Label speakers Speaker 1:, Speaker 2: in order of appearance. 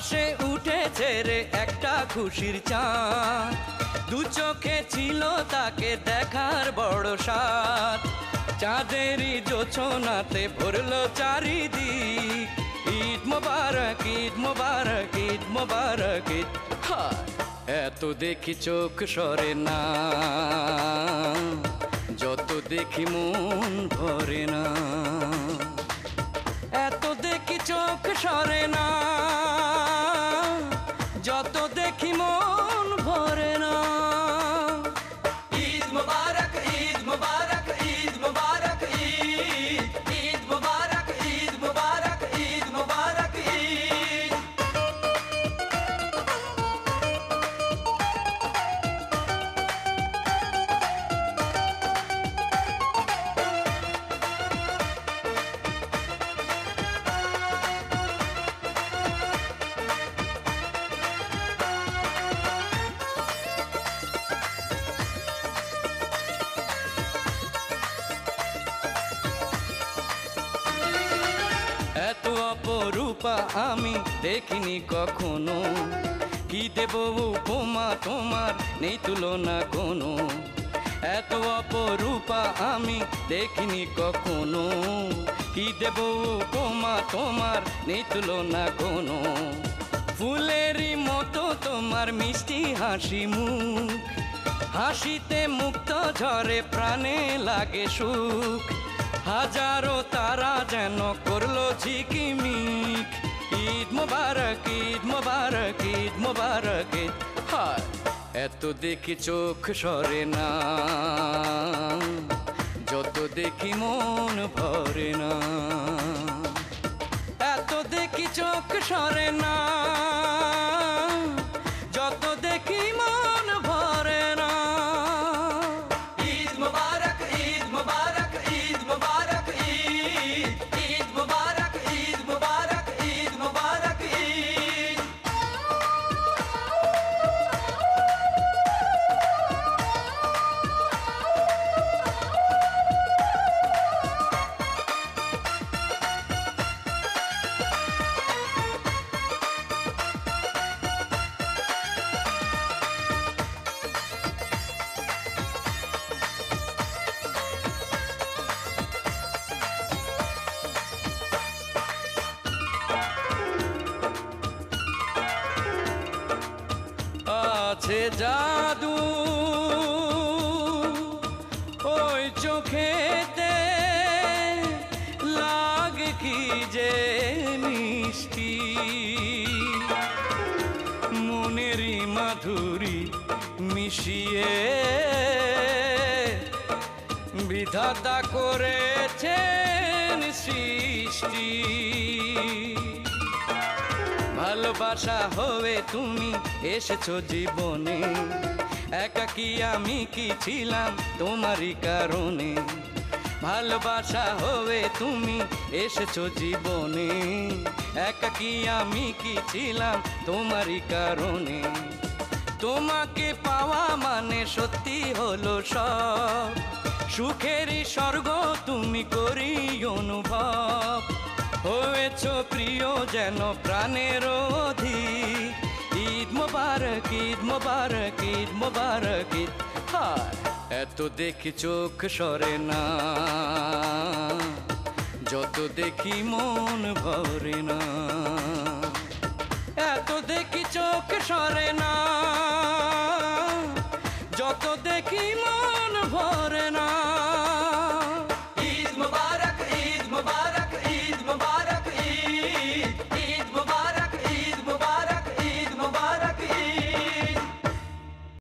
Speaker 1: আকাশে উঠেছে রে একটা খুশির চাঁদ, দু চোখে ছিল তাকে দেখার বড় সাধ। চাঁদেরই জোছনাতে ভরলো চারিদিক, ঈদ মোবারক ঈদ মোবারক ঈদ মোবারক ঈদ। এত দেখি চোখ সরে না, যত দেখি মন ভরে না। এত দেখি চোখ সরে না, যত দেখি মন ভরে না। ঈদ মুবারক ঈদ মুবারক ঈদ মুবারক ঈদ, ঈদ মুবারক ঈদ মুবারক ঈদ মুবারক ঈদ। এত অপরূপা আমি দেখিনি কখনো, কি দেব উপমা তোমার নেই তুলনা কোনো। এত অপরূপা আমি দেখিনি কখনো, কি দেব উপমা তোমার নেই তুলনা কোনো। ফুলেরই মতো তোমার মিষ্টি হাসি মুখ, হাসিতে মুক্ত ঝরে প্রাণে লাগে সুখ। হাজারো তারা যেন করলো ঝিকিমিক, ঈদ মোবারক ঈদ মোবারক ঈদ মোবারক ঈদ। হায় এত দেখি চোখ সরে না, যত দেখি মন ভরে না। এত দেখি চোখ সরে না, যত দেখি মন ভরে না। ঈদ মুবারক ঈদ মুবারক ঈদ মুবারক ঈদ, ঈদ মুবারক ঈদ মুবারক ঈদ মুবারক ঈদ। আছে জাদু ওই চোখেতে, লাগে কি যে মিষ্টি, মনেরই মাধুরী মিশিয়ে বিধাতা করেছেন সৃষ্টি। ভালোবাসা হয়ে তুমি এসেছো জীবনে, একাকী আমি কি ছিলাম তোমারই কারণে। ভালোবাসা হয়ে তুমি এসেছো জীবনে, একাকী আমি কি ছিলাম তোমারই কারণে। তোমাকে পাওয়া মানে সত্যি হলো সব, সুখেরই স্বর্গ তুমি করি অনুভব। হয়েছ প্রিয় যেন প্রাণের অধিক, ঈদ মোবারক ঈদ মোবারক ঈদ মোবারক ঈদ। হায় এত দেখি চোখ সরে না, যত দেখি মন ভরে না। এত দেখি চোখ সরে না, যত দেখি মন